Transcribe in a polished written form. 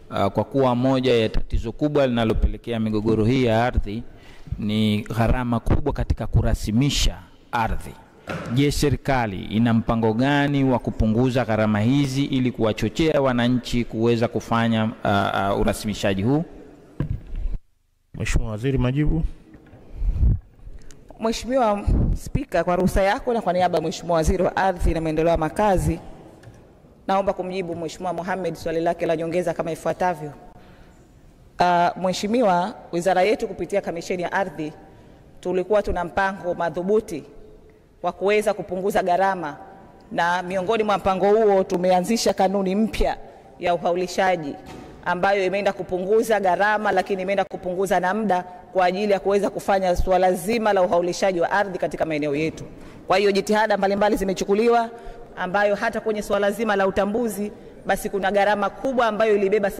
kwa kuwa moja ya tatizo kubwa linalopelekea migogoro hii ya ardhi ni gharama kubwa katika kurasimisha ardhi. Je, serikali ina mpango gani wa kupunguza gharama hizi ili kuwachochea wananchi kuweza kufanya urasimishaji huu? Mheshimiwa Waziri, majibu. Mheshimiwa Spika, kwa ruhusa yako na kwa niaba ya Mheshimiwa Waziri wa Ardhi na Maendeleo ya Makazi, naomba kumjibu Mheshimiwa Mohamed swali lake la nyongeza kama ifuatavyo. Mheshimiwa, wizara yetu kupitia Kamisheni ya Ardhi tulikuwa tuna mpango madhubuti wa kuweza kupunguza gharama, na miongoni mwa mpango huo tumeanzisha kanuni mpya ya uhaulishaji ambayo imeenda kupunguza gharama, lakini imeenda kupunguza na muda kwa ajili ya kuweza kufanya swala zima la uhaulishaji wa ardhi katika maeneo yetu. Kwa hiyo jitihada mbalimbali zimechukuliwa, ambayo hata kwenye swala zima la utambuzi basi kuna gharama kubwa ambayo ilibeba